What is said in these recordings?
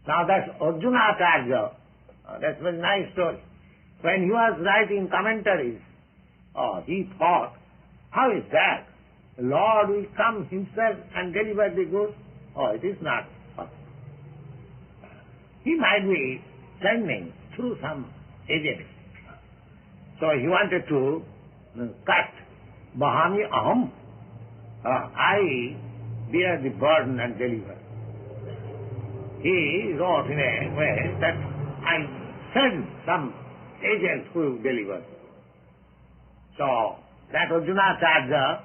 Now that's Arjunacarya. That's a very nice story. When he was writing commentaries, he thought, how is that? The Lord will come himself and deliver the goods? It is not possible. He might be sending through some agent. So he wanted to cut Bahami Aham. I bear the burden and deliver. He wrote in a way that I send some agent who will deliver. So that Arjunacarya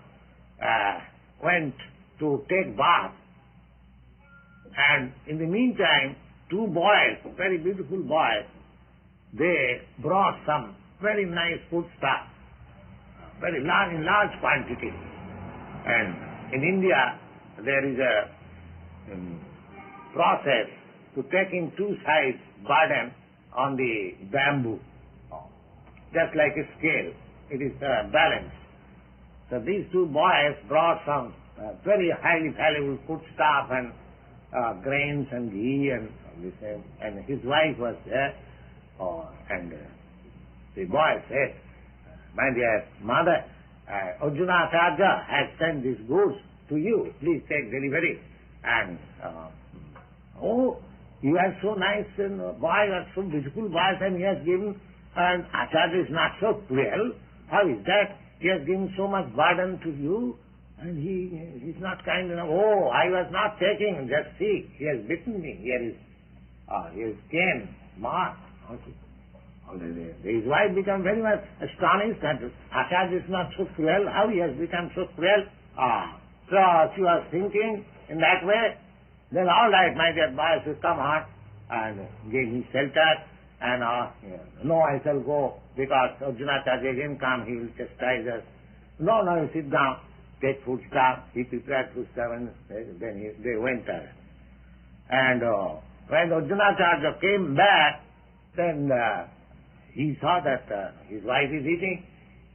went to take bath, and in the meantime, two boys, very beautiful boys, they brought some very nice food stuff, very large, in large quantity. And in India, there is a process to taking two sides burden on the bamboo, just like a scale. It is balanced. So these two boys brought some very highly valuable food stuff and grains and ghee and this, and his wife was there. And the boy said, my dear mother, Arjunacarya has sent these goods to you. Please take delivery. And you are so nice and boy, you are so beautiful boys, and he has given, and Acharya is not so cruel. How is that? He has given so much burden to you, and he is not kind enough. I was not taking. Just see, he has bitten me. Here is his cane mark. His wife became very much astonished that Acharya is not so cruel. How he has become so cruel? So she was thinking in that way. Then all right, my dear boy, so come on, and gave me shelter. And no, I shall go, because Arjunacarya didn't come, he will chastise us. No, you sit down, take food stuff. He prepared food stuff, and then they went there. And when Arjunacarya came back, then he saw that his wife is eating,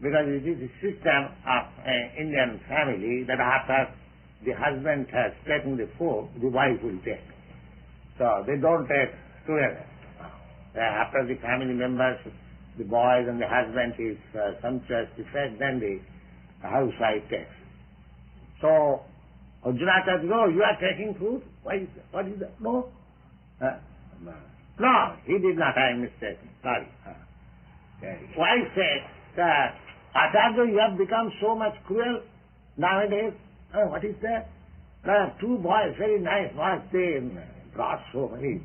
because it is the system of an Indian family that after the husband has taken the food, the wife will take. So they don't take together. After the family members, the boys and the husband is sumptuous to fed, then the housewife takes. So Arjunacarya says, you are taking food? What is that? No. No, he did not. I am mistaken. Sorry. Wife said that, Acharya, you have become so much cruel nowadays. What is that? Two boys, very nice boys, they brought so many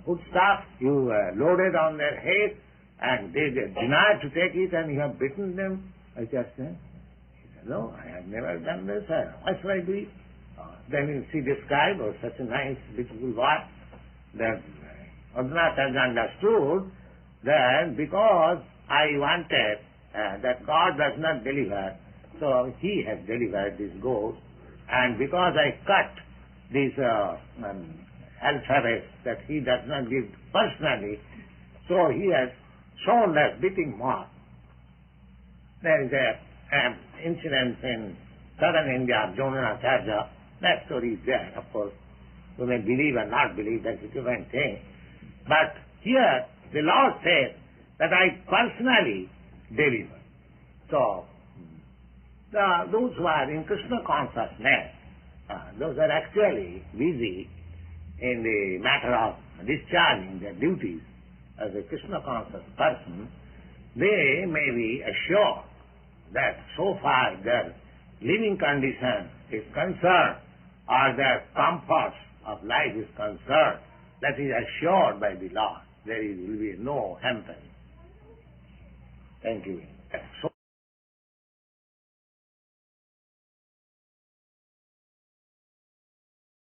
good stuff, you loaded on their head, and they denied to take it, and you have bitten them. I just said, no, I have never done this. Why should I do it? Then she described, such a nice, beautiful boy, that Arjunacarya understood that because I wanted that God does not deliver, so he has delivered this ghost, and because I cut this alphabet that he does not give personally, so he has shown that beating mark. There is an incident in southern India of Arjunacarya. That story is there, of course. You may believe or not believe, that's a different thing. But here, the Lord says that I personally deliver. So, those who are in Krishna consciousness, those are actually busy in the matter of discharging their duties as a Krishna conscious person, they may be assured that so far their living condition is concerned, or their comforts of life is concerned, that is assured by the Lord. There will be no hampering. Thank you.